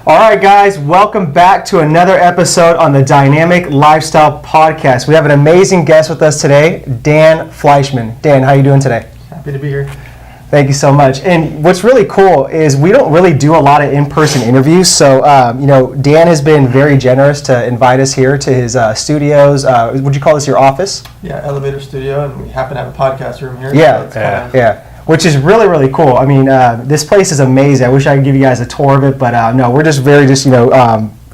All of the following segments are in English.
All right, guys, welcome back to another episode on the Dynamic Lifestyle Podcast. We have an amazing guest with us today, Dan Fleyshman. Dan, how are you doing today? Happy to be here. Thank you so much. And what's really cool is we don't really do a lot of in-person interviews. So, Dan has been very generous to invite us here to his studios. Would you call this your office? Yeah, elevator studio, and we happen to have a podcast room here. Yeah, so yeah. Which is really, really cool. I mean, this place is amazing. I wish I could give you guys a tour of it, but no, we're just very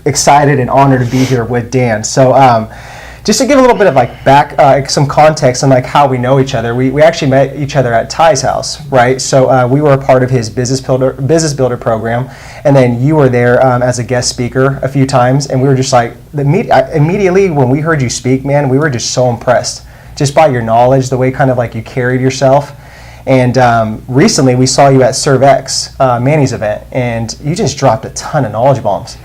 excited and honored to be here with Dan. So just to give a little bit of some context on how we know each other, we actually met each other at Ty's house, right? So we were a part of his business builder program, and then you were there as a guest speaker a few times, and we were just immediately when we heard you speak, man, we were just so impressed just by your knowledge, the way you carried yourself. And recently we saw you at ServX, Manny's event, and you just dropped a ton of knowledge bombs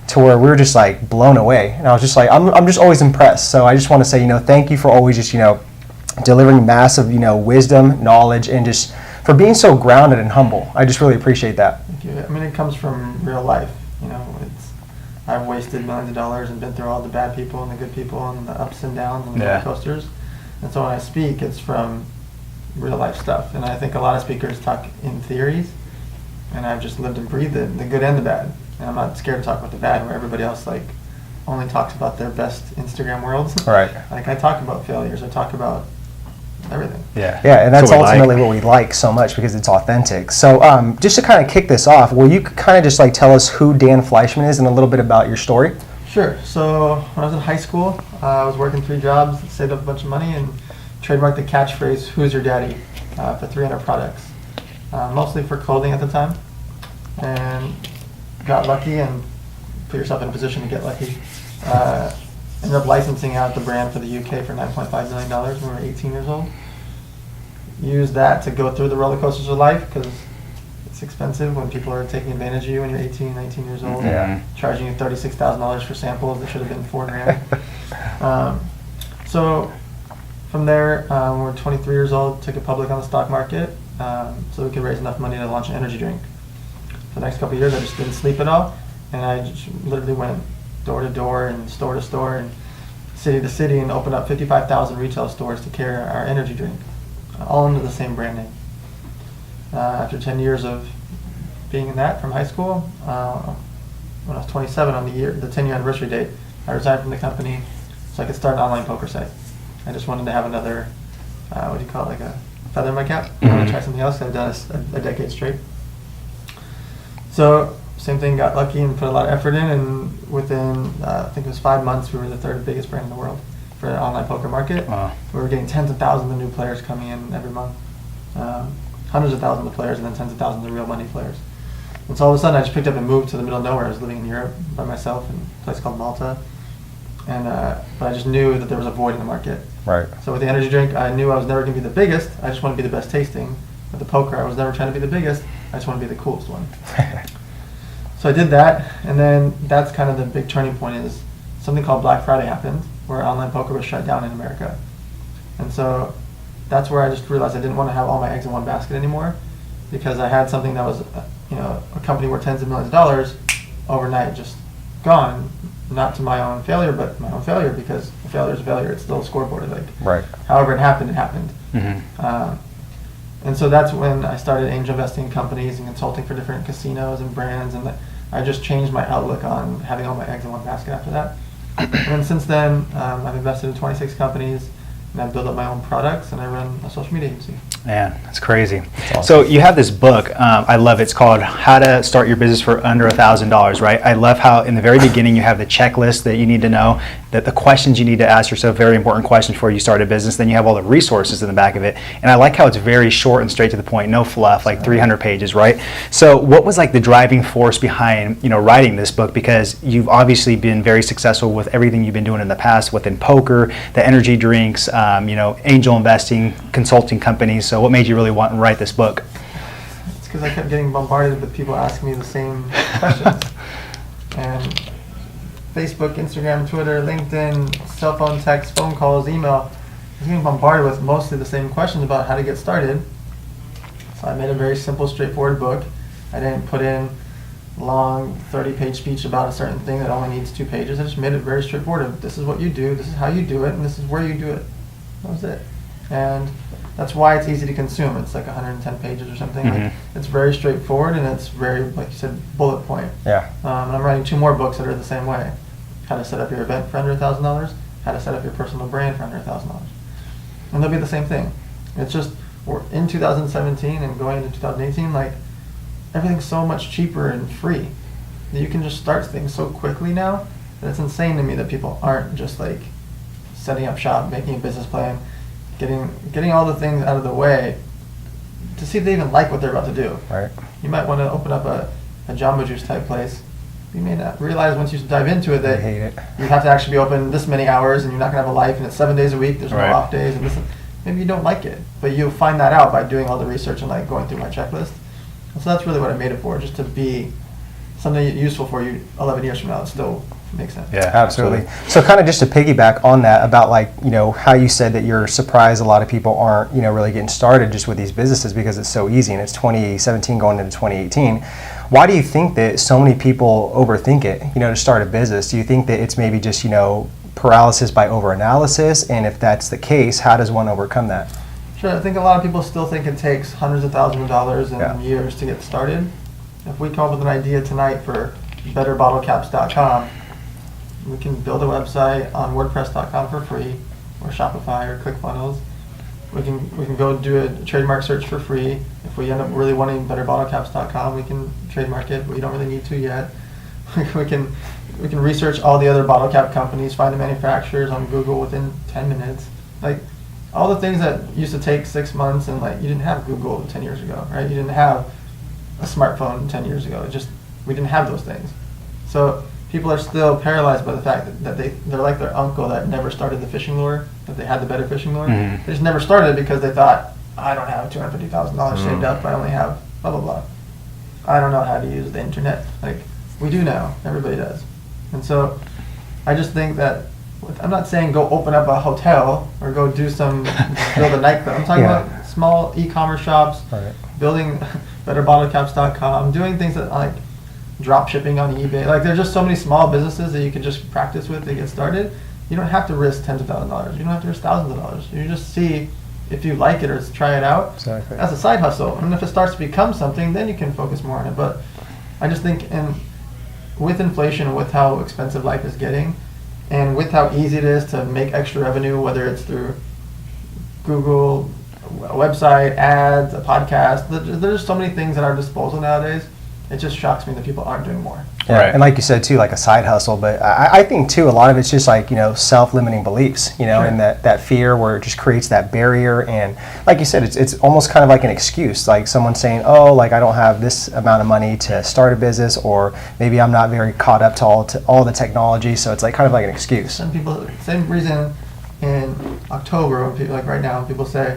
to where we were just blown away. And I was just I'm just always impressed. So I just want to say, thank you for always just, delivering massive, wisdom, knowledge, and just for being so grounded and humble. I just really appreciate that. Thank you. I mean, it comes from real life. I've wasted millions of dollars and been through all the bad people and the good people and the ups and downs and the roller coasters. And so when I speak, it's from real life stuff, and I think a lot of speakers talk in theories, and I've just lived and breathed it, the good and the bad, and I'm not scared to talk about the bad where everybody else only talks about their best Instagram worlds. Right. I talk about failures, I talk about everything. Yeah, and that's ultimately what we like so much because it's authentic. So just to kind of kick this off, will you kind of just tell us who Dan Fleyshman is and a little bit about your story? Sure. So when I was in high school, I was working 3 jobs, saved up a bunch of money, and trademarked the catchphrase, "Who's your daddy?" For 300 products, mostly for clothing at the time, and got lucky and put yourself in a position to get lucky. Ended up licensing out the brand for the UK for $9.5 million when we were 18 years old. Used that to go through the roller coasters of life because it's expensive when people are taking advantage of you when you're 18, 19 years old, charging you $36,000 for samples that should have been $4,000. So from there, we were 23 years old, took it public on the stock market so we could raise enough money to launch an energy drink. For the next couple of years, I just didn't sleep at all, and I just literally went door to door and store to store and city to city and opened up 55,000 retail stores to carry our energy drink, all under the same brand name. After 10 years of being in that from high school, when I was 27 on the 10-year anniversary date, I resigned from the company so I could start an online poker site. I just wanted to have another, a feather in my cap. I wanted to try something else. I've done a decade straight. So same thing, got lucky and put a lot of effort in, and within, I think it was 5 months, we were the 3rd biggest brand in the world for the online poker market. Wow. We were getting tens of thousands of new players coming in every month. Hundreds of thousands of players and then tens of thousands of real money players. And so all of a sudden I just picked up and moved to the middle of nowhere. I was living in Europe by myself in a place called Malta. And but I just knew that there was a void in the market. Right. So with the energy drink, I knew I was never going to be the biggest. I just wanted to be the best tasting. With the poker, I was never trying to be the biggest. I just wanted to be the coolest one. So I did that, and then that's kind of the big turning point is something called Black Friday happened, where online poker was shut down in America. And so that's where I just realized I didn't want to have all my eggs in one basket anymore, because I had something that was, a company worth tens of millions of dollars overnight just gone. Not to my own failure, but my own failure, because a failure is a failure. It's still a scoreboard. Right. However it happened, it happened. Mm-hmm. And so that's when I started angel investing in companies and consulting for different casinos and brands, and I just changed my outlook on having all my eggs in one basket after that. And then since then, I've invested in 26 companies, and I've built up my own products, and I run a social media agency. Man, that's crazy. That's awesome. So you have this book, I love it. It's called How to Start Your Business for Under $1,000, right? I love how in the very beginning you have the checklist that you need to know, that the questions you need to ask yourself, very important questions before you start a business. Then you have all the resources in the back of it. And I like how it's very short and straight to the point, no fluff, 300 pages, right? So what was the driving force behind, writing this book? Because you've obviously been very successful with everything you've been doing in the past within poker, the energy drinks, angel investing, consulting companies. So what made you really want to write this book? It's because I kept getting bombarded with people asking me the same questions. And Facebook, Instagram, Twitter, LinkedIn, cell phone text, phone calls, email. I was getting bombarded with mostly the same questions about how to get started. So I made a very simple, straightforward book. I didn't put in long 30-page speech about a certain thing that only needs 2 pages. I just made it very straightforward. Of this is what you do, this is how you do it, and this is where you do it. That was it. And that's why it's easy to consume. It's like 110 pages or something. Like, it's very straightforward, and it's very, like you said, bullet point. Yeah. And I'm writing 2 more books that are the same way. How to set up your event for under $1,000, how to set up your personal brand for under $1,000. And they'll be the same thing. It's just, we're in 2017 and going into 2018, like, everything's so much cheaper and free that you can just start things so quickly now that it's insane to me that people aren't just like setting up shop, making a business plan, getting all the things out of the way to see if they even like what they're about to do. Right. You might want to open up a Jamba Juice type place. You may not realize once you dive into it that I hate it. you have to actually be open this many hours and you're not going to have a life and it's 7 days a week, there's no Right. off days, and this, maybe you don't like it. But you'll find that out by doing all the research and like going through my checklist. And so that's really what I made it for, just to be something useful for you 11 years from now. It still makes sense. Yeah, Absolutely. So kind of just to piggyback on that about like, you know, how you said that you're surprised a lot of people aren't, you know, really getting started just with these businesses because it's so easy and it's 2017 going into 2018. Why do you think that so many people overthink it, you know, to start a business? Do you think that it's maybe just, you know, paralysis by overanalysis? And if that's the case, how does one overcome that? Sure, I think a lot of people still think it takes hundreds of thousands of dollars and Yeah. years to get started. If we come up with an idea tonight for betterbottlecaps.com, we can build a website on WordPress.com for free, or Shopify or ClickFunnels. We can go do a trademark search for free. If we end up really wanting betterbottlecaps.com, we can trademark it, but we don't really need to yet. we can research all the other bottle cap companies, find the manufacturers on Google within 10 minutes. Like, all the things that used to take 6 months, and like, you didn't have Google 10 years ago, right? You didn't have a smartphone 10 years ago. We didn't have those things. So people are still paralyzed by the fact that they're like their uncle that never started the fishing lure, that they had the better fishing lure. Mhm. They just never started because they thought, I don't have $250,000 saved up, I only have blah, blah, blah. I don't know how to use the internet. Like, we do now, everybody does. And so I just think that, I'm not saying go open up a hotel or go build a nightclub. I'm talking Yeah. about small e-commerce shops, Right. building betterbottlecaps.com, doing things that like drop shipping on eBay. Like, there's just so many small businesses that you can just practice with to get started. You don't have to risk tens of thousands of dollars. You don't have to risk thousands of dollars. You just see if you like it or try it out Exactly. as a side hustle. And if it starts to become something, then you can focus more on it. But I just think with inflation and with how expensive life is getting, and with how easy it is to make extra revenue, whether it's through Google, a website, ads, a podcast, there's so many things at our disposal nowadays. It just shocks me that people aren't doing more. Yeah. Right. And like you said too, like a side hustle, but I think too, a lot of it's just like, you know, self-limiting beliefs, you know, Sure. and that fear where it just creates that barrier. And like you said, it's almost kind of like an excuse, like someone saying, oh, like I don't have this amount of money to start a business, or maybe I'm not very caught up to all the technology. So it's like kind of like an excuse. Some people, same reason in October, when people, like right now, people say,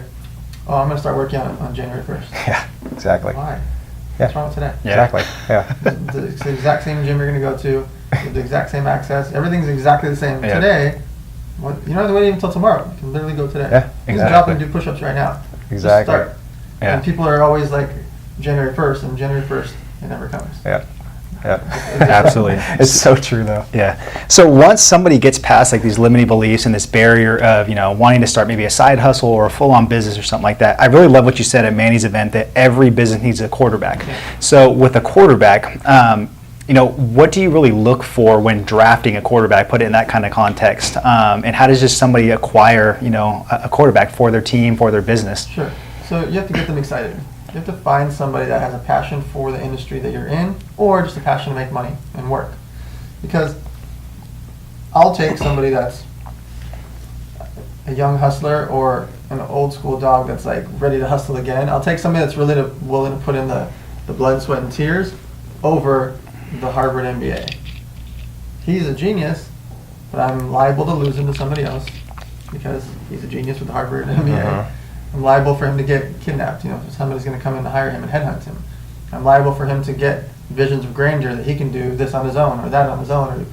oh, I'm going to start working on January 1st. Yeah, exactly. Why? Yeah. What's wrong with today? Yeah. Exactly. Yeah. It's the exact same gym you're going to go to, with the exact same access. Everything's exactly the same. Yeah. Today, you don't have to wait until tomorrow. You can literally go today. Yeah, You can exactly. drop and do push-ups right now. Exactly. Just start. Yeah. And people are always like, January 1st, and January 1st, it never comes. Yeah. Yeah. Absolutely. It's so true though. Yeah. So once somebody gets past like these limiting beliefs and this barrier of, you know, wanting to start maybe a side hustle or a full-on business or something like that, I really love what you said at Manny's event, that every business needs a quarterback. So with a quarterback, you know, what do you really look for when drafting a quarterback? Put it in that kind of context. And how does just somebody acquire, you know, a quarterback for their team, for their business? Sure. So you have to get them excited. You have to find somebody that has a passion for the industry that you're in, or just a passion to make money and work. Because I'll take somebody that's a young hustler or an old school dog that's like ready to hustle again. I'll take somebody that's really willing to put in the blood, sweat, and tears over the Harvard MBA. He's a genius, but I'm liable to lose him to somebody else because he's a genius with the Harvard MBA. Uh-huh. I'm liable for him to get kidnapped. You know, somebody's going to come in to hire him and headhunt him. I'm liable for him to get visions of grandeur that he can do this on his own or that on his own. Or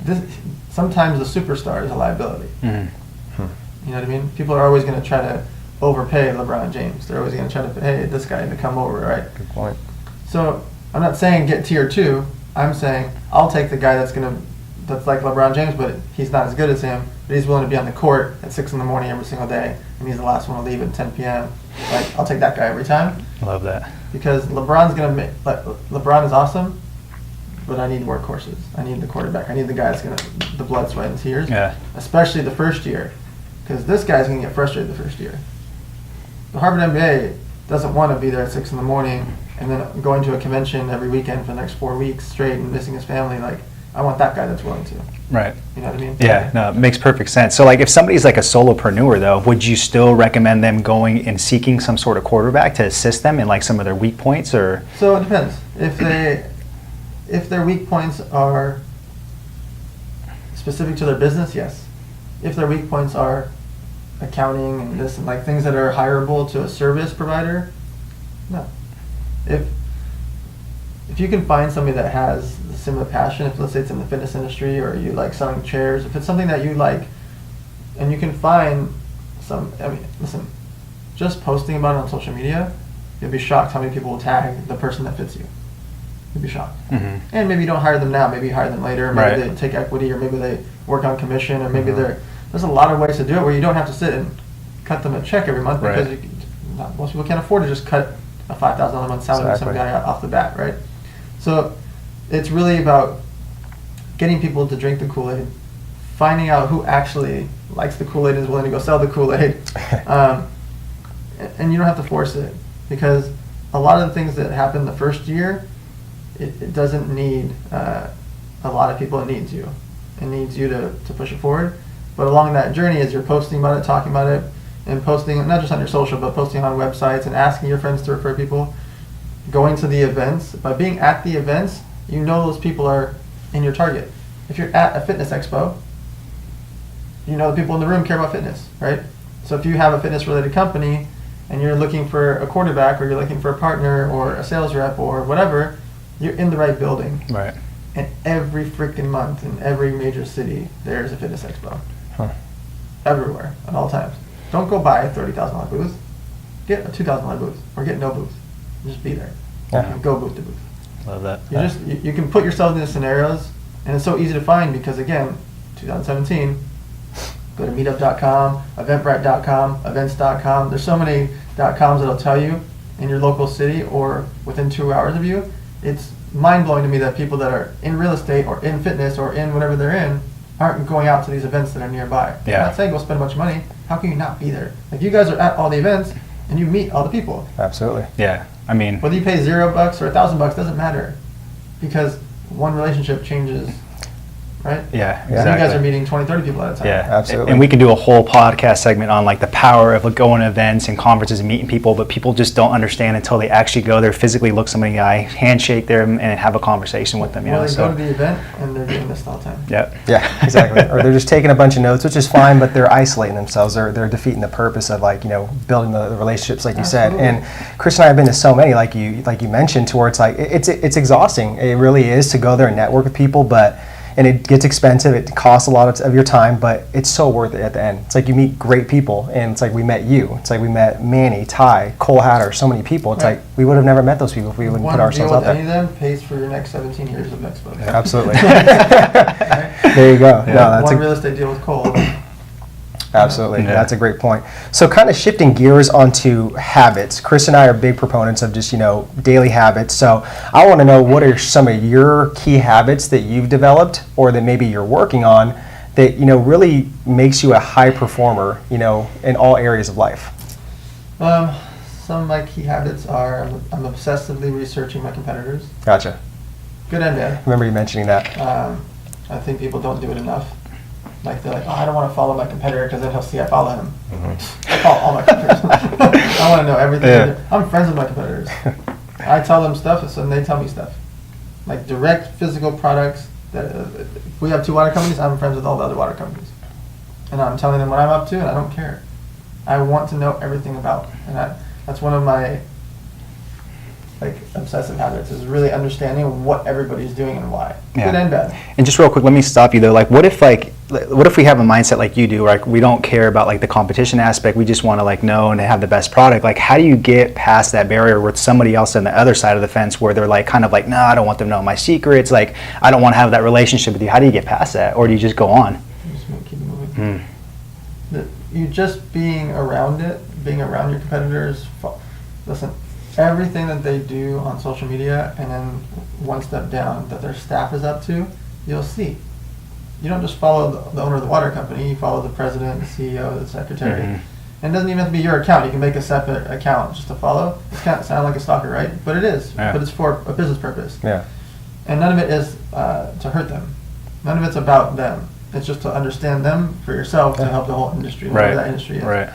this. Sometimes the superstar is a liability. Mm-hmm. You know what I mean? People are always going to try to overpay LeBron James. They're always going to try to pay this guy to come over, right? Good point. So I'm not saying get tier 2. I'm saying I'll take the guy that's like LeBron James, but he's not as good as him. But he's willing to be on the court at 6 in the morning every single day, and he's the last one to leave at 10 p.m. Like, I'll take that guy every time. Love that. Because LeBron is awesome, but I need workhorses. I need the quarterback. I need the guy that's the blood, sweat, and tears. Yeah. Especially the first year, because this guy's gonna get frustrated the first year. The Harvard MBA doesn't want to be there at 6 in the morning and then going to a convention every weekend for the next 4 weeks straight and missing his family. Like, I want that guy that's willing to. Right. You know what I mean? Yeah, no, it makes perfect sense. So like if somebody's like a solopreneur though, would you still recommend them going and seeking some sort of quarterback to assist them in like some of their weak points, or? So it depends. If their weak points are specific to their business, yes. If their weak points are accounting and this and like things that are hireable to a service provider, no. If you can find somebody that has a similar passion, if let's say it's in the fitness industry or you like selling chairs, if it's something that you like, and you can find listen, just posting about it on social media, you'll be shocked how many people will tag the person that fits you. You'll be shocked. Mm-hmm. And maybe you don't hire them now, maybe you hire them later, maybe they take equity, or maybe they work on commission, or maybe there's a lot of ways to do it where you don't have to sit and cut them a check every month, because most people can't afford to just cut a $5,000 a month salary to some guy off the bat, right? So it's really about getting people to drink the Kool-Aid, finding out who actually likes the Kool-Aid and is willing to go sell the Kool-Aid. And you don't have to force it, because a lot of the things that happen the first year, it doesn't need a lot of people. It needs you. It needs you to push it forward. But along that journey, as you're posting about it, talking about it, and posting not just on your social, but posting on websites and asking your friends to refer people, going to the events. By being at the events, you know those people are in your target. If you're at a fitness expo, you know the people in the room care about fitness, right? So if you have a fitness-related company and you're looking for a quarterback, or you're looking for a partner or a sales rep or whatever, you're in the right building. Right. And every freaking month in every major city, there's a fitness expo. Everywhere, at all times. Don't go buy a $30,000 booth. Get a $2,000 booth, or get no booth. Just be there. And go booth to booth. Love that. You can put yourself in the scenarios, and it's so easy to find because, again, 2017, go to meetup.com, eventbrite.com, events.com. There's so many .coms that'll tell you in your local city or within 2 hours of you. It's mind-blowing to me that people that are in real estate or in fitness or in whatever they're in aren't going out to these events that are nearby. Yeah. I'm not saying go spend a bunch of money. How can you not be there? Like, you guys are at all the events and you meet all the people. Absolutely. Yeah. I mean, whether you pay $0 or $1,000 doesn't matter, because one relationship changes, right? Yeah, You exactly. guys are meeting 20, 30 people at a time. Yeah, Absolutely. And we can do a whole podcast segment on like the power of like, going to events and conferences and meeting people, but people just don't understand until they actually go there, physically look somebody in the eye, handshake them, and have a conversation with them. You Well, know, they so go to the event and they're doing this all the time. yeah, Yeah, exactly. Or they're just taking a bunch of notes, which is fine, but they're isolating themselves. They're defeating the purpose of, like, you know, building the relationships, like you said. And Chris and I have been to so many, like you mentioned, to where it's like it's exhausting. It really is to go there and network with people, and it gets expensive. It costs a lot of your time, but it's so worth it at the end. It's like you meet great people, and it's like we met you. It's like we met Manny, Ty, Cole Hatter, so many people. It's Right. like we would have never met those people if we wouldn't put ourselves out One deal with there. any of them pays for your next 17 years of expo. Absolutely. There you go. Yeah. No, that's One real estate deal with Cole. Absolutely. Yeah. That's a great point. So kind of shifting gears onto habits. Chris and I are big proponents of just, daily habits. So I want to know, what are some of your key habits that you've developed or that maybe you're working on that, really makes you a high performer, in all areas of life? Some of my key habits are I'm obsessively researching my competitors. Gotcha. Good and bad. Remember you mentioning that. I think people don't do it enough. Like, they're like, oh, I don't want to follow my competitor because then he'll see I follow him. I follow all my competitors. I want to know everything. Yeah. I'm friends with my competitors. I tell them stuff, and they tell me stuff. Like direct physical products. If we have 2 water companies, I'm friends with all the other water companies. And I'm telling them what I'm up to, and I don't care. I want to know everything about. And that's one of my obsessive habits, is really understanding what everybody's doing and why. Yeah. Good and bad. And just real quick, let me stop you though. Like, what if what if we have a mindset like you do, like we don't care about like the competition aspect, we just want to like know and have the best product? Like how do you get past that barrier with somebody else on the other side of the fence where they're like kind of like, no, I don't want them to know my secrets, like I don't want to have that relationship with you? How do you get past that, or do you just go on? You just keep moving. You just being around it, being around your competitors. Listen, everything that they do on social media, and then one step down that their staff is up to, you'll see. You don't just follow the owner of the water company, you follow the president, the CEO, the secretary. And it doesn't even have to be your account. You can make a separate account just to follow. It can't sound like a stalker, right? But it is. Yeah. But it's for a business purpose. Yeah. And none of it is to hurt them. None of it's about them. It's just to understand them for yourself to help the whole industry, whatever that industry is. Right.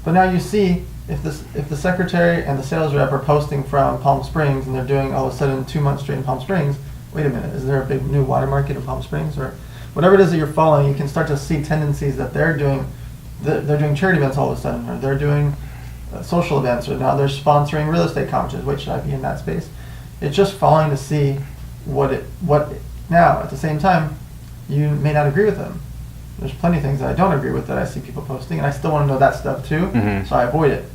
But now you see, if the secretary and the sales rep are posting from Palm Springs and they're doing all of a sudden 2 months straight in Palm Springs, wait a minute, is there a big new water market in Palm Springs? Or whatever it is that you're following, you can start to see tendencies that they're doing charity events all of a sudden, or they're doing social events, or now they're sponsoring real estate conferences. Wait, should I be in that space? It's just following to see what now, at the same time, you may not agree with them. There's plenty of things that I don't agree with that I see people posting, and I still want to know that stuff too, so I avoid it.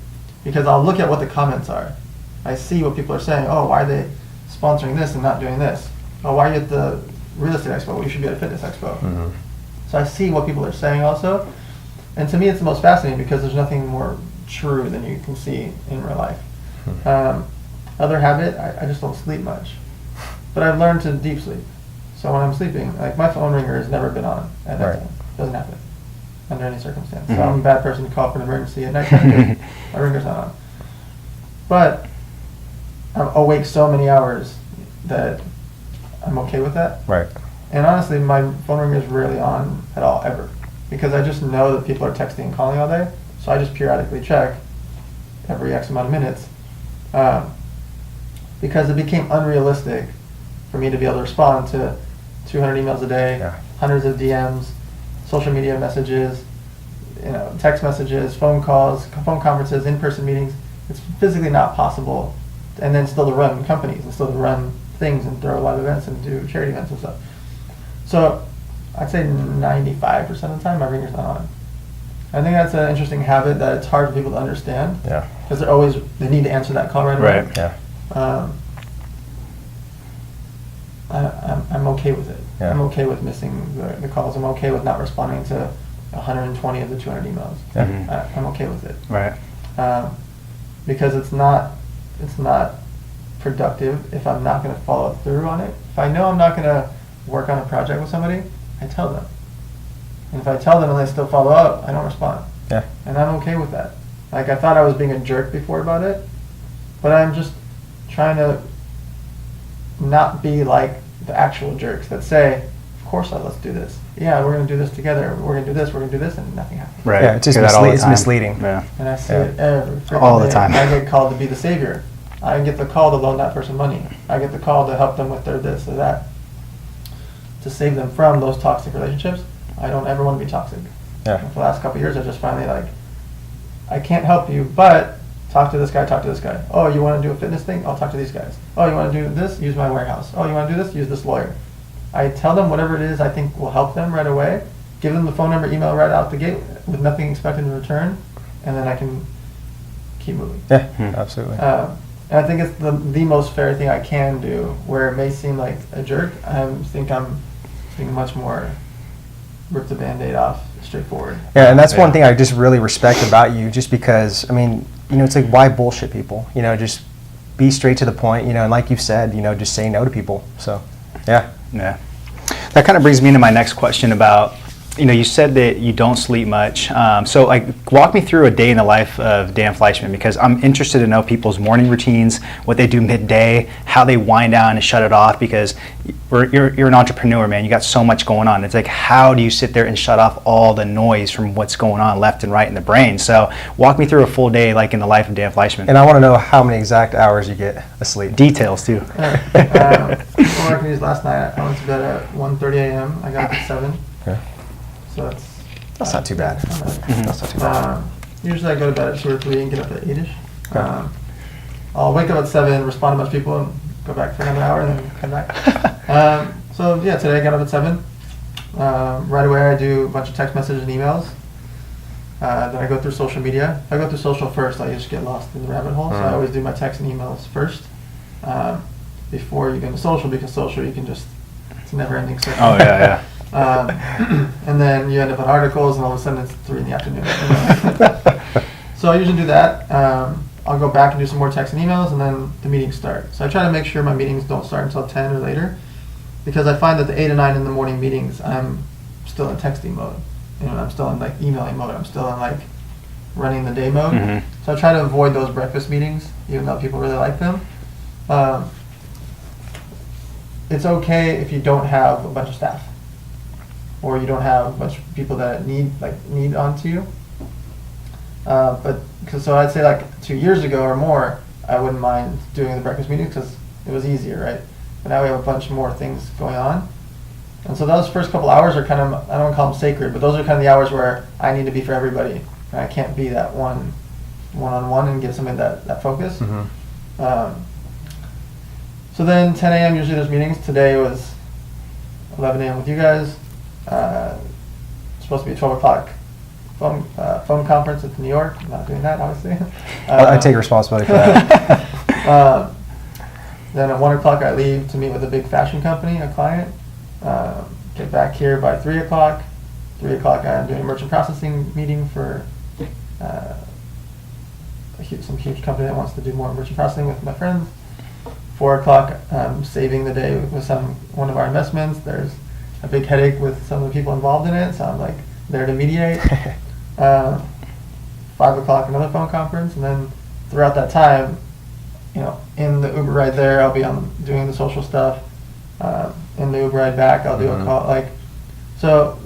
Because I'll look at what the comments are. I see what people are saying. Oh, why are they sponsoring this and not doing this? Oh, why are you at the real estate expo? Well, you should be at a fitness expo. So I see what people are saying also. And to me, it's the most fascinating because there's nothing more true than you can see in real life. Other habit, I just don't sleep much. But I've learned to deep sleep. So when I'm sleeping, like my phone ringer has never been on at that time. Doesn't happen under any circumstance. So I'm a bad person to call for an emergency at night time. My ringer's not on. But I'm awake so many hours that I'm okay with that. Right. And honestly, my phone ringer is rarely on at all, ever. Because I just know that people are texting and calling all day. So I just periodically check every X amount of minutes. Because it became unrealistic for me to be able to respond to 200 emails a day, hundreds of DMs, social media messages, text messages, phone calls, phone conferences, in-person meetings. It's physically not possible. And then still to run companies and still to run things and throw live events and do charity events and stuff. So I'd say 95% of the time my ringer's not on. I think that's an interesting habit that it's hard for people to understand. Yeah. Because they need to answer that call right away. Right. Yeah. I'm okay with it. Yeah. I'm okay with missing the calls. I'm okay with not responding to 120 of the 200 emails. Yeah. I'm okay with it. Right. Because it's not productive if I'm not going to follow through on it. If I know I'm not going to work on a project with somebody, I tell them. And if I tell them and they still follow up, I don't respond. Yeah. And I'm okay with that. Like, I thought I was being a jerk before about it, but I'm just trying to not be like the actual jerks that say, of course, let's do this. Yeah, we're going to do this together. We're going to do this. We're going to do this, and nothing happens. Right. Yeah, it's just it's misleading. Yeah. And I see it every freaking all the day. time. I get called to be the savior. I get the call to loan that person money. I get the call to help them with their this or that, to save them from those toxic relationships. I don't ever want to be toxic. Yeah. And for the last couple of years, I just finally I can't help you, but talk to this guy, talk to this guy. Oh, you want to do a fitness thing? I'll talk to these guys. Oh, you want to do this? Use my warehouse. Oh, you want to do this? Use this lawyer. I tell them whatever it is I think will help them right away. Give them the phone number, email right out the gate with nothing expected in return, and then I can keep moving. Yeah, absolutely. And I think it's the most fair thing I can do, where it may seem like a jerk. I think I'm being much more rip the Band-Aid off, straightforward. Yeah, and that's one thing I just really respect about you, just because, I mean, it's like, why bullshit people? Just be straight to the point, and like you've said, just say no to people. So, yeah. Yeah. That kind of brings me into my next question about, you said that you don't sleep much. So walk me through a day in the life of Dan Fleyshman, because I'm interested to know people's morning routines, what they do midday, how they wind down and shut it off, because you're an entrepreneur, man. You got so much going on. It's like, how do you sit there and shut off all the noise from what's going on left and right in the brain? So walk me through a full day in the life of Dan Fleyshman. And I want to know how many exact hours you get asleep. Details too. Last night I went to bed at 1:30 a.m. I got up at 7. Okay. So that's not too bad. That's not too bad. Usually I go to bed at 2 or 3 and get up at 8ish. Okay. I'll wake up at 7, respond to a bunch of people, and go back for another hour and then come back. So yeah, today I got up at 7. Right away, I do a bunch of text messages and emails. Then I go through social media. If I go through social first, I just get lost in the rabbit hole. So I always do my text and emails first before you get into social, because social you can just, it's a never-ending circle. Oh, yeah. And then you end up on articles, and all of a sudden it's 3 in the afternoon. So I usually do that. I'll go back and do some more text and emails, and then the meetings start. So I try to make sure my meetings don't start until 10 or later, because I find that the 8 to 9 in the morning meetings, I'm still in texting mode. I'm still in like emailing mode. I'm still in like running the day mode. So I try to avoid those breakfast meetings, even though people really like them. It's okay if you don't have a bunch of staff, or you don't have a bunch of people that need onto you. So I'd say like 2 years ago or more, I wouldn't mind doing the breakfast meetings because it was easier, right? But now we have a bunch more things going on. And so those first couple hours are kind of, I don't want to call them sacred, but those are kind of the hours where I need to be for everybody. And I can't be that one-on-one and give somebody that focus. So then 10 a.m. usually there's meetings. Today was 11 a.m. with you guys. Supposed to be a 12 o'clock phone conference at New York. I'm not doing that, obviously. I take responsibility for that. Then at 1 o'clock I leave to meet with a big fashion company, a client. Get back here by 3 o'clock. 3 o'clock I'm doing a merchant processing meeting for some huge company that wants to do more merchant processing with my friends. 4 o'clock I'm saving the day with one of our investments. There's a big headache with some of the people involved in it, so I'm like there to mediate. 5 o'clock another phone conference, and then throughout that time, in the Uber ride there, I'll be doing the social stuff. In the Uber ride back, I'll do a call. So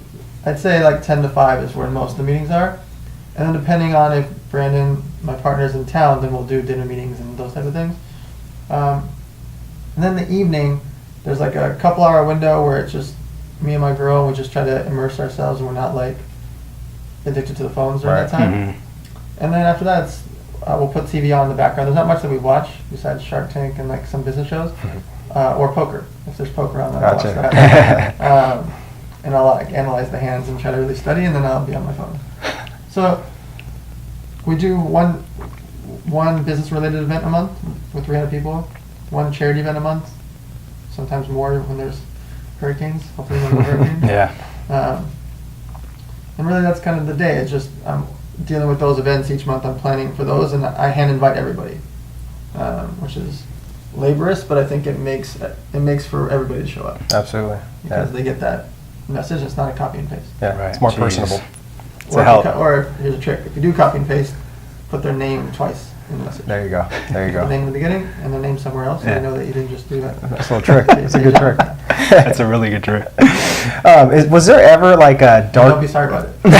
I'd say like 10 to 5 is where most of the meetings are. And then depending on if Brandon, my partner, is in town, then we'll do dinner meetings and those type of things. And then the evening, there's like a couple hour window where it's just me and my girl, and we just try to immerse ourselves, and we're not like addicted to the phones during that time. And then after that, we'll put TV on in the background. There's not much that we watch besides Shark Tank and like some business shows, or poker. If there's poker on, then I'll watch that. And I'll like analyze the hands and try to really study, and then I'll be on my phone. So we do one business-related event a month with 300 people, one charity event a month, sometimes more when there's hurricanes. Hopefully, no more hurricanes. And really, that's kind of the day. It's just I'm dealing with those events each month. I'm planning for those, and I hand invite everybody, which is laborious, but I think it makes for everybody to show up. Absolutely. Because they get that message. It's not a copy and paste. Yeah, right. It's more personable. Or here's a trick: if you do copy and paste, put their name twice in the message. There you go. The name in the beginning and their name somewhere else, so they know that you didn't just do that. That's a little trick. That's a good trick. That's a really good trick. Was there ever like a dark? Don't be sorry about it. No,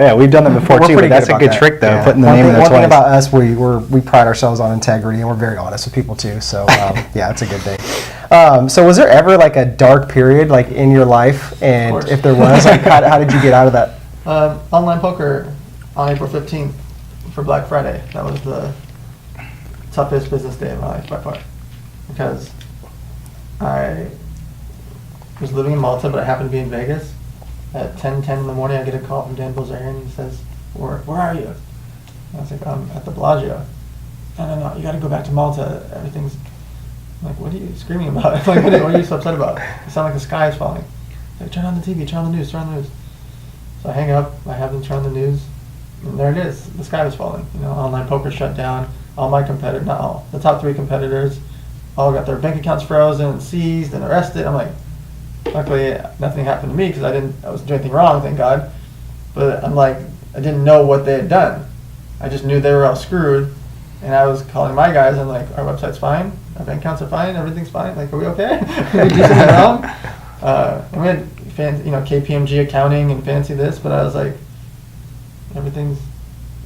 yeah, we've done that before too. But that's a good trick though, putting the name in there twice. One thing about us, we pride ourselves on integrity, and we're very honest with people too. So yeah, it's a good thing. So was there ever like a dark period like in your life, and if there was, like how did you get out of that? Online poker on April 15th for Black Friday. That was the toughest business day of my life by far, because I was living in Malta, but I happened to be in Vegas. At 10:10 in the morning, I get a call from Dan Bilzerian, and he says, where are you? And I was like, I'm at the Bellagio. No, you got to go back to Malta. Everything's... I'm like, what are you screaming about? Like, what are you so upset about? It sounds like the sky is falling. Like, turn on the TV, turn on the news. So I hang up, I have them turn on the news, and there it is. The sky was falling. Online poker shut down. All my competitors, not all, the top 3 competitors, all got their bank accounts frozen and seized and arrested. I'm like, luckily nothing happened to me because I wasn't doing anything wrong, thank God. But I'm like, I didn't know what they had done. I just knew they were all screwed, and I was calling my guys. I'm like, our website's fine, our bank accounts are fine, everything's fine. Like, are we okay? Did we do something wrong? And we had KPMG accounting and fancy this, but I was like, everything's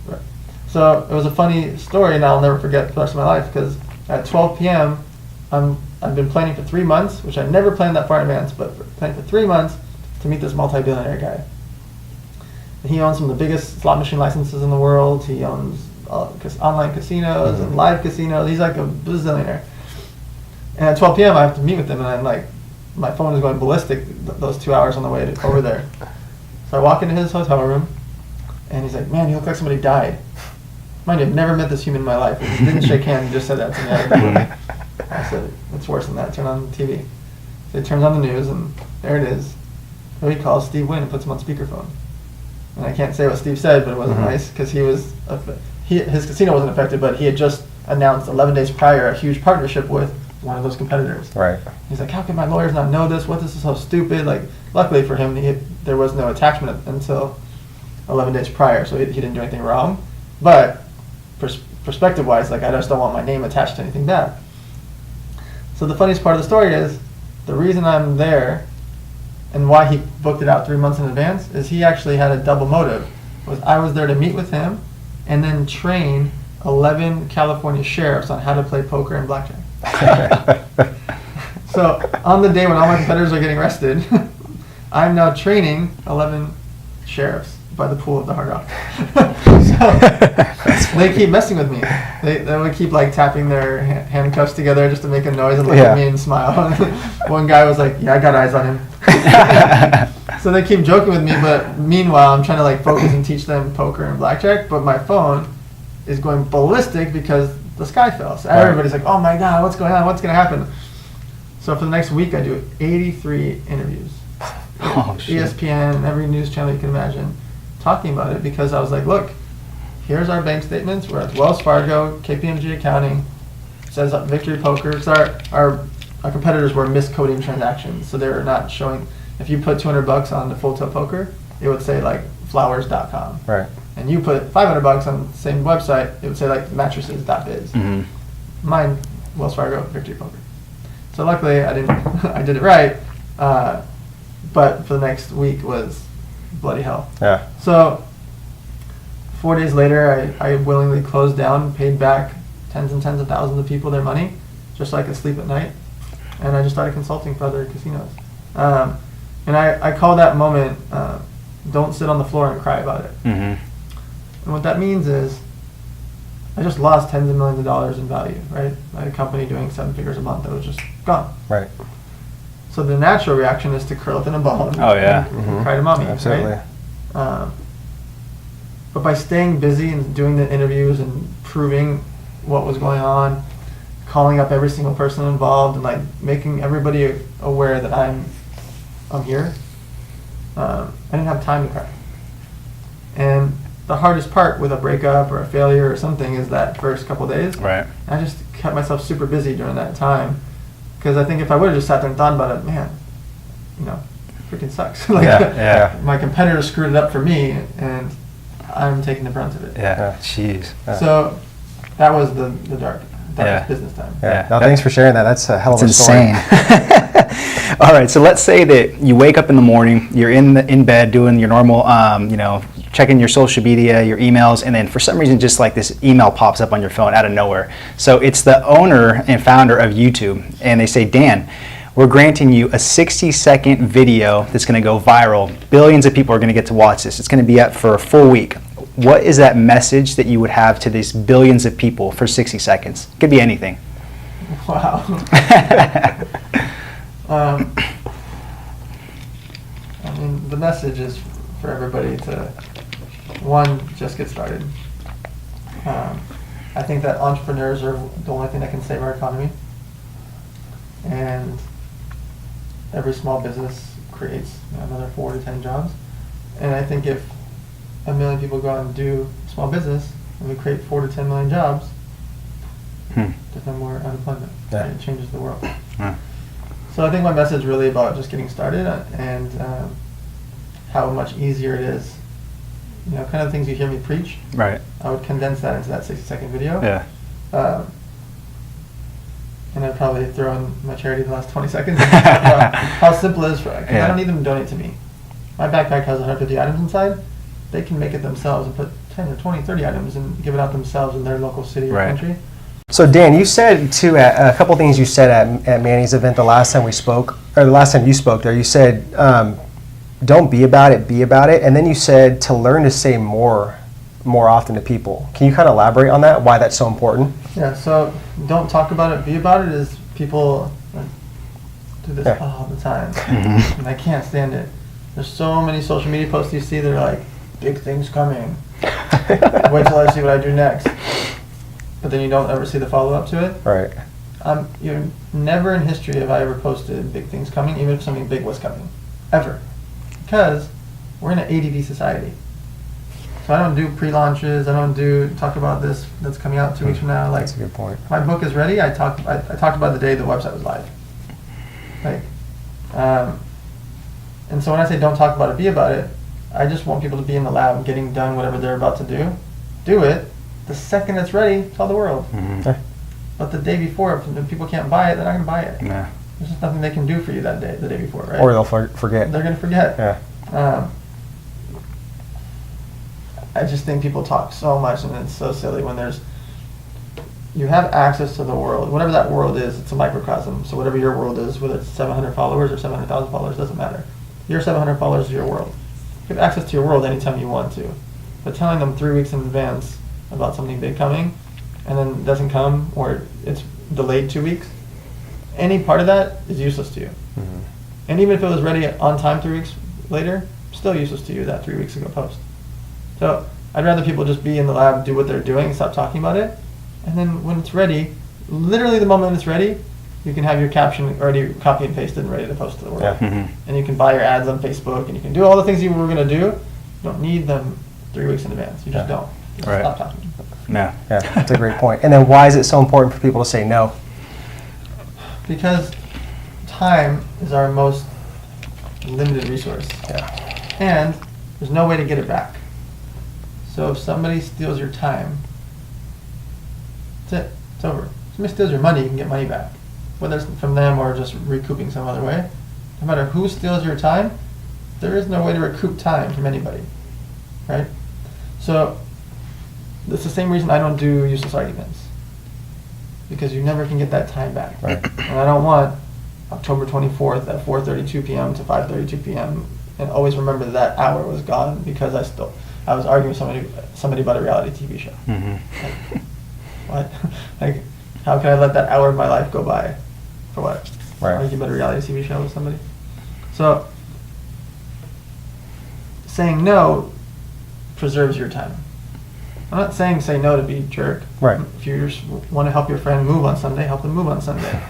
right. So it was a funny story, and I'll never forget the rest of my life, because at 12 p.m. I've been planning for 3 months, which I never planned that far in advance, but planning for 3 months to meet this multi-billionaire guy. And he owns some of the biggest slot machine licenses in the world. He owns online casinos and live casinos. He's like a bazillionaire. And at 12 p.m. I have to meet with him, and I'm like, my phone is going ballistic those 2 hours on the way over there. So I walk into his hotel room, and he's like, "Man, you look like somebody died." Mind you, I've never met this human in my life. He didn't shake hands, he just said that to me out of the blue. I said, "It's worse than that. Turn on the TV." So he turns on the news, and there it is. So he calls Steve Wynn and puts him on speakerphone. And I can't say what Steve said, but it wasn't nice, because his casino wasn't affected, but he had just announced 11 days prior a huge partnership with one of those competitors. Right. He's like, "How can my lawyers not know this? What, this is so stupid." Like, luckily for him, there was no attachment until 11 days prior, so he didn't do anything wrong. But perspective-wise, like, I just don't want my name attached to anything bad. So the funniest part of the story is, the reason I'm there and why he booked it out 3 months in advance is he actually had a double motive. Was I was there to meet with him and then train 11 California sheriffs on how to play poker and blackjack. So on the day when all my competitors are getting arrested, I'm now training 11 sheriffs by the pool of the Hard Rock. So they keep messing with me. They would keep like tapping their handcuffs together just to make a noise and look at me and smile. One guy was like, "Yeah, I got eyes on him." So they keep joking with me, but meanwhile I'm trying to like focus and teach them poker and blackjack, but my phone is going ballistic because the sky fell. So everybody's like, "Oh my God, what's going on? What's going to happen?" So for the next week I do 83 interviews. ESPN, every news channel you can imagine, talking about it, because I was like, "Look, here's our bank statements. We're at Wells Fargo, KPMG accounting. It says Victory Poker." Because our competitors were miscoding transactions, so they were not showing. If you put $200 on the Full Tilt Poker, it would say like flowers.com. Right. And you put $500 on the same website, it would say like mattresses.biz. Mine, Wells Fargo, Victory Poker. So luckily I did it right. But for the next week was bloody hell. Yeah. So 4 days later, I willingly closed down, paid back tens and tens of thousands of people their money, just so I could sleep at night. And I just started consulting for other casinos. And I call that moment, don't sit on the floor and cry about it. And what that means is, I just lost tens of millions of dollars in value, right? I had a company doing 7 figures a month that was just gone. Right. So the natural reaction is to curl up in a ball and cry to mommy, Absolutely. right? But by staying busy and doing the interviews and proving what was going on, calling up every single person involved and like making everybody aware that I'm here, I didn't have time to cry. And the hardest part with a breakup or a failure or something is that first couple days. Right. I just kept myself super busy during that time, because I think if I would have just sat there and thought about it, man, freaking sucks. Like, my competitor screwed it up for me, and I'm taking the brunt of it. Jeez. So that was the dark business time. No, thanks for sharing that. That's a hell of a insane. story. All right, so let's say that you wake up in the morning, you're in bed doing your normal, checking your social media, your emails, and then for some reason just like this email pops up on your phone out of nowhere. So it's the owner and founder of YouTube, and they say, "Dan, we're granting you a 60-second video that's going to go viral. Billions of people are going to get to watch this. It's going to be up for a full week." What is that message that you would have to these billions of people for 60 seconds? It could be anything. Wow. The message is for everybody to, one, just get started. I think that entrepreneurs are the only thing that can save our economy. And every small business creates another 4 to 10 jobs. And I think if 1 million people go out and do small business and we create 4 to 10 million jobs, there's no more unemployment. Right? It changes the world. So I think my message is really about just getting started and how much easier it is. Kind of things you hear me preach. Right. I would condense that into that 60-second video. Yeah. And I'd probably throw in my charity the last 20 seconds. How simple it is for, because I don't need them to donate to me. My backpack has 150 items inside. They can make it themselves and put 10 or 20, 30 items and give it out themselves in their local city or country. So Dan, you said too, a couple things you said at Manny's event the last time we spoke, or the last time you spoke there. You said, don't be about it, be about it. And then you said to learn to say more often to people. Can you kind of elaborate on that, why that's so important? Yeah, so don't talk about it, be about it is people, do this Yeah. all the time, and I can't stand it. There's so many social media posts you see that are like, big things coming. Wait till I see what I do next. But then you don't ever see the follow-up to it. Right. Never in history have I ever posted big things coming, even if something big was coming. Ever. Because we're in an ADD society. So I don't do pre-launches, I don't talk about this that's coming out 2 weeks from now. Like, That's a good point. my book is ready. I talked about the day the website was live. Like, and so when I say don't talk about it, be about it, I just want people to be in the lab getting done whatever they're about to do. Do it. The second it's ready, tell the world. Yeah. But the day before, if people can't buy it, they're not going to buy it. Yeah. There's just nothing they can do for you that day, the day before, right? Or they'll forget. They're going to forget. Yeah. I just think people talk so much, and it's so silly when you have access to the world. Whatever that world is, it's a microcosm. So whatever your world is, whether it's 700 followers or 700,000 followers, doesn't matter. Your 700 followers is your world. You have access to your world anytime you want to. But telling them 3 weeks in advance about something big coming, and then it doesn't come, or it's delayed 2 weeks, any part of that is useless to you. Mm-hmm. And even if it was ready on time 3 weeks later, still useless to you, that 3 weeks ago post. So I'd rather people just be in the lab, do what they're doing, stop talking about it, and then when it's ready, literally the moment it's ready, you can have your caption already copy and pasted and ready to post to the world. Yeah. Mhm. And you can buy your ads on Facebook, and you can do all the things you were going to do. You don't need them 3 weeks in advance. You just Yeah. don't. Just Right. stop talking. Yeah. Yeah, that's a great point. And then why is it so important for people to say no? Because time is our most limited resource. Yeah. And there's no way to get it back. So if somebody steals your time, that's it. It's over. If somebody steals your money, you can get money back. Whether it's from them or just recouping some other way. No matter who steals your time, there is no way to recoup time from anybody. Right? So that's the same reason I don't do useless arguments. Because you never can get that time back. Right. And I don't want October 24th at 4:32 p.m. to 5:32 p.m. and always remember that hour was gone because I was arguing with somebody about a reality TV show. Mhm. Like, what? Like, how can I let that hour of my life go by? For what? Right. Argue about a reality TV show with somebody? So, saying no preserves your time. I'm not saying say no to be a jerk. Right. If you just want to help your friend move on Sunday, help them move on Sunday.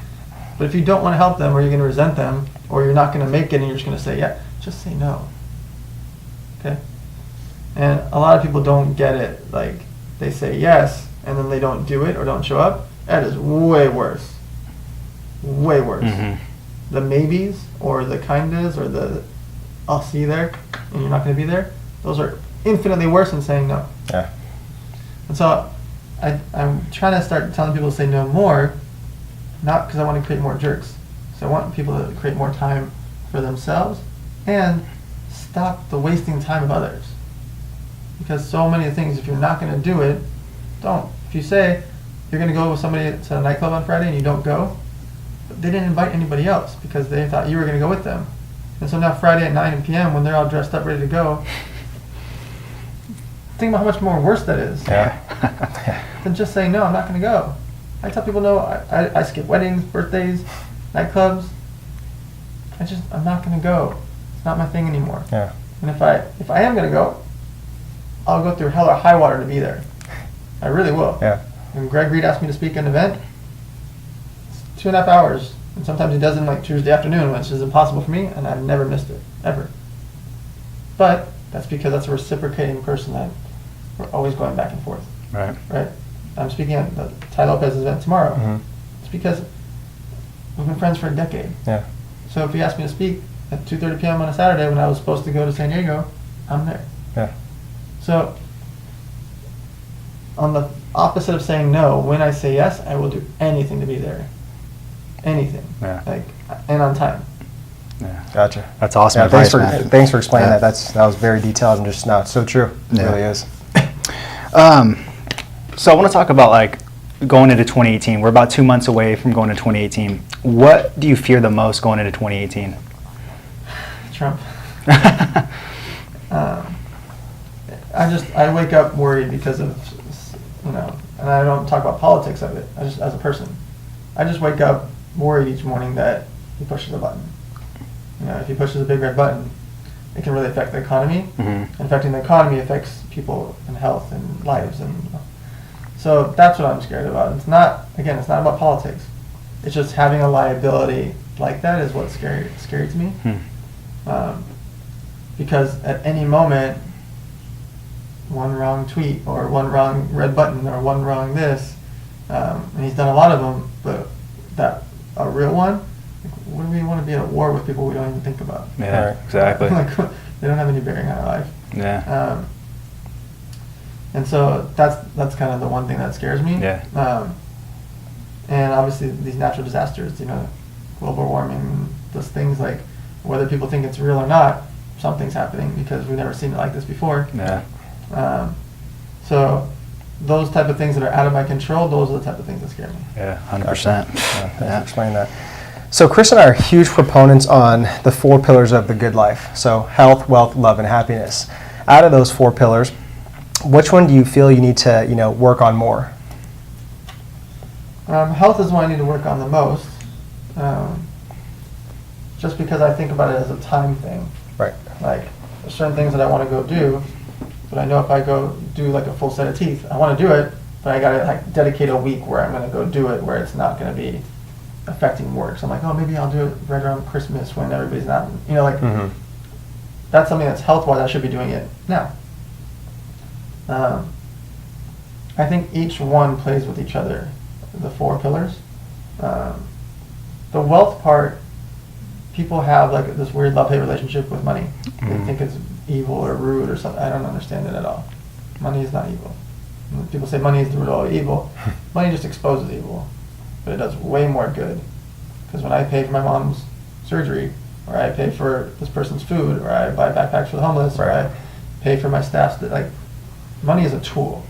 But if you don't want to help them, or you're going to resent them, or you're not going to make it and you're just going to say yeah, just say no. Okay? And a lot of people don't get it. Like, they say yes, and then they don't do it or don't show up. That is way worse. Way worse. Mhm. The maybes, or the kindas, or the I'll see you there, and you're not going to be there, those are infinitely worse than saying no. Yeah. And so I'm trying to start telling people to say no more, not because I want to create more jerks. So I want people to create more time for themselves and stop the wasting time of others. Because so many things, if you're not going to do it, don't. If you say you're going to go with somebody to a nightclub on Friday and you don't go, but they didn't invite anybody else because they thought you were going to go with them. And so now Friday at 9 p.m. when they're all dressed up, ready to go, think about how much more worse that is Yeah. than just saying, no, I'm not going to go. I tell people no, I skip weddings, birthdays, nightclubs. I'm not going to go. It's not my thing anymore. Yeah. And if I am going to go, I'll go through hell or high water to be there. I really will. Yeah. When Greg Reed asked me to speak at an event, it's 2.5 hours. And sometimes he does it in like Tuesday afternoon, which is impossible for me, and I've never missed it, ever. But that's because that's a reciprocating person that we're always going back and forth, Right. right? I'm speaking at the Ty Lopez event tomorrow. Mhm. It's because we've been friends for a decade. Yeah. So if he asked me to speak at 2:30 p.m. on a Saturday when I was supposed to go to San Diego, I'm there. Yeah. So on the opposite of saying no, when I say yes, I will do anything to be there. Anything. Yeah. Like, and on time. Yeah. Gotcha. That's awesome Yeah, thanks advice, for man. thanks for explaining Yeah. that. That was very detailed and just no, it's so true. It Yeah. really is. So I want to talk about like going into 2018. We're about 2 months away from going to 2018. What do you fear the most going into 2018? Trump. I wake up worried because of, and I don't talk about politics of it. I just, as a person, I just wake up worried each morning that he pushes a button. You know, if he pushes a big red button, it can really affect the economy. And affecting the economy affects people and health and lives, and so that's what I'm scared about. It's not about politics. It's just having a liability like that is what's scary to me. Because at any moment, one wrong tweet or one wrong red button or one wrong this, and he's done a lot of them, but that a real one, like, what do we want to be at war with people we don't even think about? Yeah, exactly. Like, they don't have any bearing on our life. Yeah. And so that's kind of the one thing that scares me. Yeah. And obviously these natural disasters, you know, global warming, those things, like whether people think it's real or not, something's happening because we've never seen it like this before. Yeah. So those type of things that are out of my control, those are the type of things that scare me. Yeah, 100%. Thanks for explaining that. So Chris and I are huge proponents on the 4 pillars of the good life. So health, wealth, love, and happiness. Out of those 4 pillars, which one do you feel you need to, you know, work on more? Health is what I need to work on the most, just because I think about it as a time thing. Right. Like, there's certain things that I want to go do, but I know if I go do like a full set of teeth, I want to do it, but I got to like dedicate a week where I'm going to go do it, where it's not going to be affecting work. So I'm like, oh, maybe I'll do it right around Christmas when everybody's not, you know, like, that's something that's health-wise, I should be doing it now. I think each one plays with each other, the 4 pillars. The wealth part, people have like this weird love-hate relationship with money. They think it's evil or rude or something. I don't understand it at all. Money is not evil. When people say money is the root of all evil. Money just exposes evil, but it does way more good. Because when I pay for my mom's surgery, or I pay for this person's food, or I buy backpacks for the homeless, or I pay for my staff's, like, money is a tool.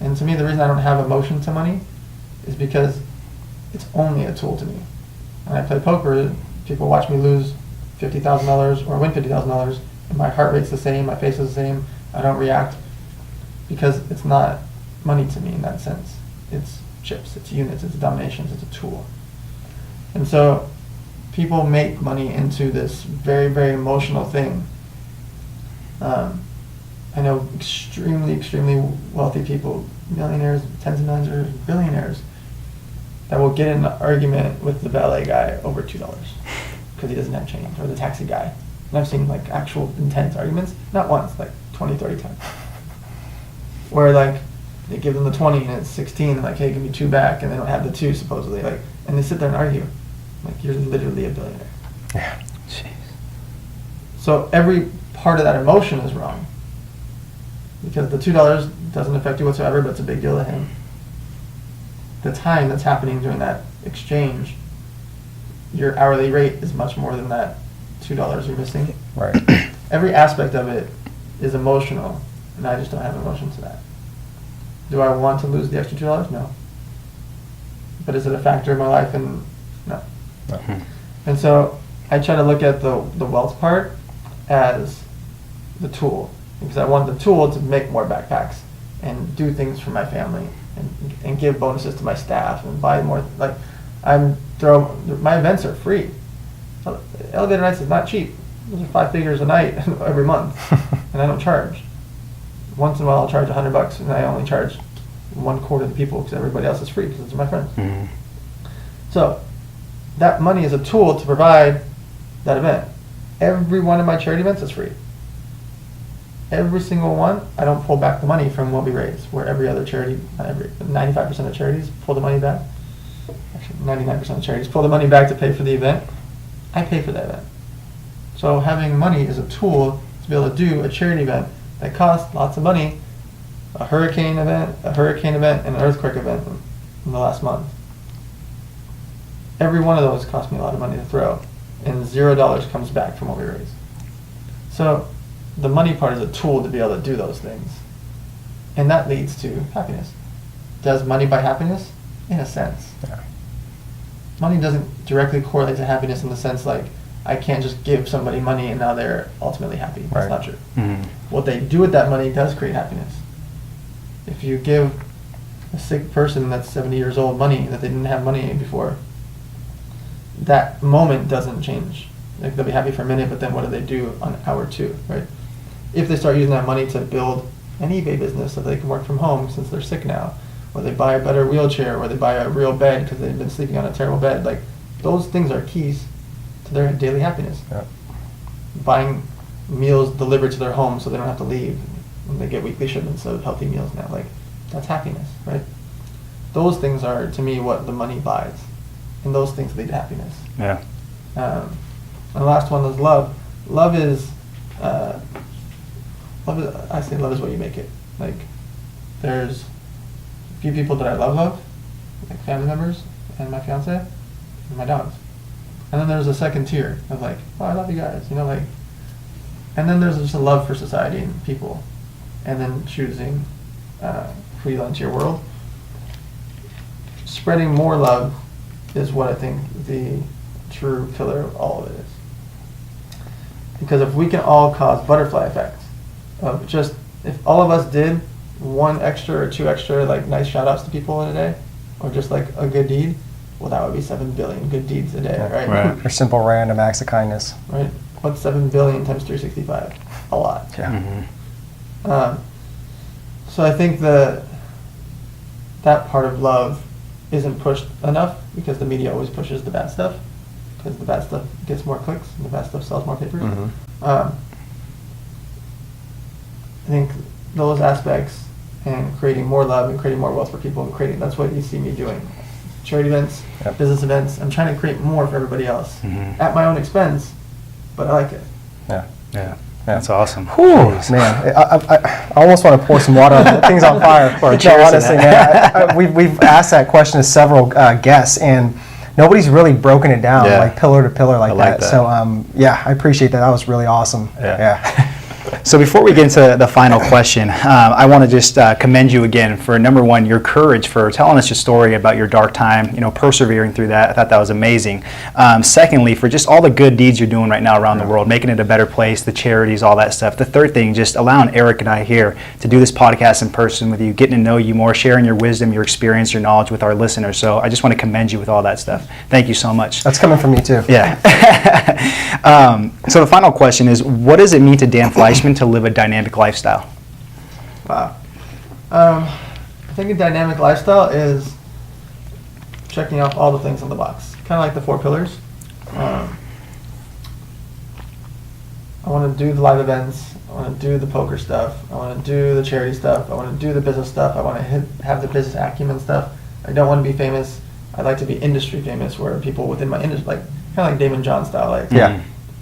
And to me, the reason I don't have emotion to money is because it's only a tool to me. When I play poker, people watch me lose $50,000 or win $50,000, and my heart rate's the same, my face is the same, I don't react, because it's not money to me in that sense. It's chips, it's units, it's dominations, it's a tool. And so people make money into this very, very emotional thing. I know extremely, extremely wealthy people, millionaires, tens of millions, or billionaires, that will get in an argument with the valet guy over $2 because he doesn't have change, or the taxi guy. And I've seen like actual intense arguments, not once, like 20, 30 times. Where like they give them the 20 and it's 16, and like, hey, give me 2 back, and they don't have the 2 supposedly, like, and they sit there and argue. Like, you're literally a billionaire. Yeah. Jeez. So every part of that emotion is wrong. Because the $2 doesn't affect you whatsoever, but it's a big deal to him. The time that's happening during that exchange, your hourly rate is much more than that $2 you're missing. Right. Every aspect of it is emotional, and I just don't have emotion to that. Do I want to lose the extra $2? No. But is it a factor in my life? And no. And so I try to look at the wealth part as the tool, because I want the tool to make more backpacks and do things for my family and give bonuses to my staff and buy more. Like, my events are free. Elevator nights is not cheap. Those are 5 figures a night every month, and I don't charge. Once in a while I'll charge $100, and I only charge 1/4 of the people because everybody else is free because those are my friends. So that money is a tool to provide that event. Every one of my charity events is free. Every single one, I don't pull back the money from what we raise, where every other charity, 95% of charities pull the money back. Actually, 99% of charities pull the money back to pay for the event. I pay for that event. So having money is a tool to be able to do a charity event that costs lots of money, a hurricane event, and an earthquake event in the last month. Every one of those cost me a lot of money to throw, and $0 comes back from what we raise. So the money part is a tool to be able to do those things. And that leads to happiness. Does money buy happiness? In a sense. Yeah. Money doesn't directly correlate to happiness in the sense like, I can't just give somebody money and now they're ultimately happy. That's not true. What they do with that money does create happiness. If you give a sick person that's 70 years old money that they didn't have money before, that moment doesn't change. Like they'll be happy for a minute, but then what do they do on hour 2, right? If they start using that money to build an eBay business so they can work from home since they're sick now, or they buy a better wheelchair, or they buy a real bed because they've been sleeping on a terrible bed, like those things are keys to their daily happiness. Yep. Buying meals delivered to their home so they don't have to leave, and they get weekly shipments of healthy meals now. Like, that's happiness, right? Those things are, to me, what the money buys, and those things lead to happiness. Yeah. And the last one is love. Love is, I say love is what you make it. Like, there's a few people that I love, like family members, and my fiance, and my dogs. And then there's a second tier of like, oh, I love you guys, you know, like, and then there's just a love for society and people, and then choosing who you let into your world. Spreading more love is what I think the true pillar of all of it is. Because if we can all cause butterfly effects of just, if all of us did 1 extra or 2 extra like nice shout outs to people in a day, or just like a good deed, well, that would be 7 billion good deeds a day, right? Right. Or simple random acts of kindness. Right? What's 7 billion times 365? A lot. Yeah. Mhm. So I think that part of love isn't pushed enough because the media always pushes the bad stuff, because the bad stuff gets more clicks and the bad stuff sells more papers. Mhm. I think those aspects and creating more love and creating more wealth for people and creating, that's what you see me doing. Charity events, Yep. business events. I'm trying to create more for everybody else Mhm. at my own expense, but I like it. Yeah. Yeah. That's awesome. Whew, Jeez. man, I almost want to pour some water on things on fire. Or No, cheers to honestly, that. man, we've asked that question to several guests, and nobody's really broken it down Yeah. like pillar to pillar like, I like that. that. So yeah, I appreciate that. That was really awesome. Yeah. So before we get into the final question, I want to just commend you again for, number one, your courage for telling us your story about your dark time, persevering through that. I thought that was amazing. Secondly, for just all the good deeds you're doing right now around the world, making it a better place, the charities, all that stuff. The third thing, just allowing Eric and I here to do this podcast in person with you, getting to know you more, sharing your wisdom, your experience, your knowledge with our listeners. So I just want to commend you with all that stuff. Thank you so much. That's coming from me too. Yeah. So the final question is, what does it mean to Dan Fleyshman to live a dynamic lifestyle? Wow. I think a dynamic lifestyle is checking off all the things on the box. Kind of like the 4 pillars. I want to do the live events. I want to do the poker stuff. I want to do the charity stuff. I want to do the business stuff. I want to have the business acumen stuff. I don't want to be famous. I'd like to be industry famous, where people within my industry, like kind of like Damon John style, like Yeah.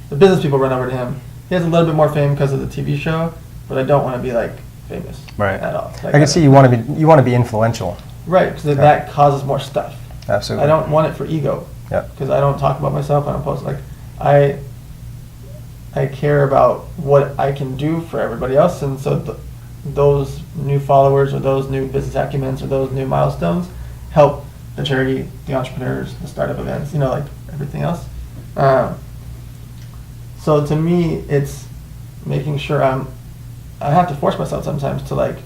the business people run over to him. He has a little bit more fame because of the TV show, but I don't want to be like famous Right. at all. Like, I can see you want to be influential. Right, because that causes more stuff. Absolutely. I don't want it for ego. Yep. Because I don't talk about myself. I don't post. Like, I care about what I can do for everybody else, and so those new followers or those new business acumens or those new milestones help the charity, the entrepreneurs, the startup events. Like everything else. So to me, it's making sure I have to force myself sometimes to like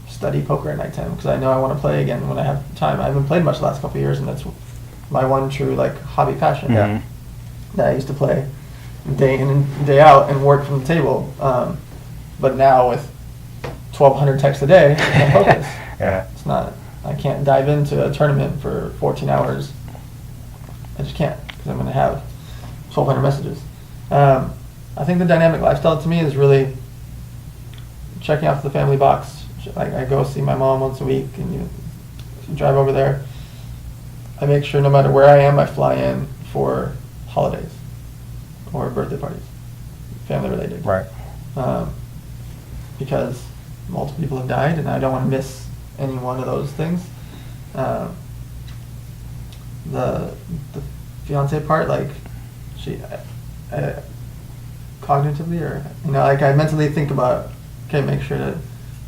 study poker at nighttime because I know I want to play again when I have time. I haven't played much the last couple of years, and that's my one true like hobby passion. Mhm. That I used to play day in and day out and work from the table. But now with 1,200 texts a day, I can't focus. Yeah. It's not. I can't dive into a tournament for 14 hours. I just can't because I'm going to have 1,200 messages. I think the dynamic lifestyle to me is really checking off the family box. I go see my mom once a week and drive over there. I make sure no matter where I am, I fly in for holidays or birthday parties, family related. Right. Because multiple people have died and I don't want to miss any one of those things. The fiance part, like she cognitively or like I mentally think about, okay, make sure to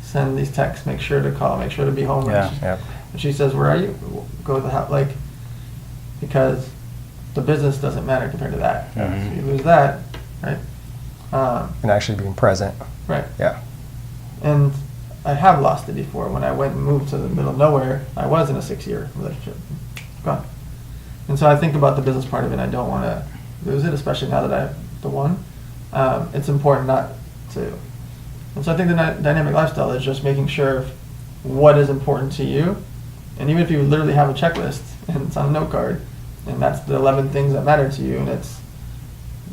send these texts, make sure to call, make sure to be home. Yeah. Yeah. And she says, where are you? Go to the house, like, because the business doesn't matter compared to that. Mhm. So you lose that, right? And actually being present. Right. Yeah. And I have lost it before. When I went and moved to the middle of nowhere, I was in a 6-year relationship. Gone. And so I think about the business part of it, and I don't want to lose it, especially now that I have the one. It's important not to. And so I think the dynamic lifestyle is just making sure what is important to you. And even if you literally have a checklist and it's on a note card, and that's the 11 things that matter to you, and it's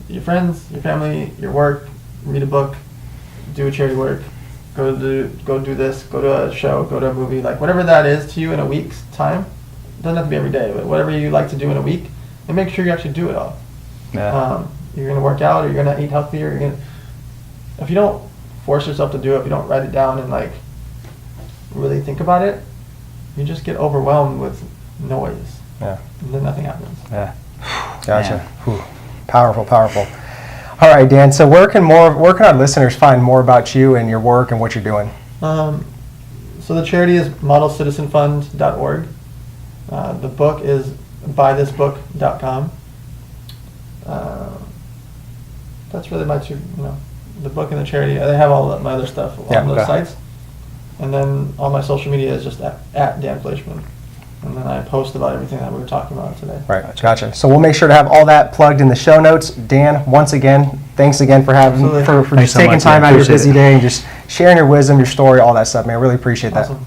your friends, your family, your work, read a book, do a charity work, go do this, go to a show, go to a movie, like whatever that is to you in a week's time. It doesn't have to be every day, but whatever you like to do in a week, and make sure you actually do it all. Yeah. You're gonna work out, or you're gonna eat healthy, or if you don't force yourself to do it, if you don't write it down and like really think about it, you just get overwhelmed with noise. Yeah. And then nothing happens. Yeah. Gotcha. Man. Whew. Powerful, powerful. All right, Dan. So where can our listeners find more about you and your work and what you're doing? So the charity is modelcitizenfund.org. The book is buythisbook.com. That's really my two, the book and the charity. I have all my other stuff on those sites. And then all my social media is just at Dan Fleyshman. And then I post about everything that we were talking about today. Right, gotcha. So we'll make sure to have all that plugged in the show notes. Dan, once again, thanks again for for just taking time out of your busy day and just sharing your wisdom, your story, all that stuff, man. I really appreciate that. Awesome.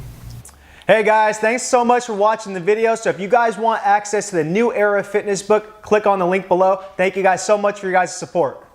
Hey guys, thanks so much for watching the video. So if you guys want access to the New Era Fitness book, click on the link below. Thank you guys so much for your guys' support.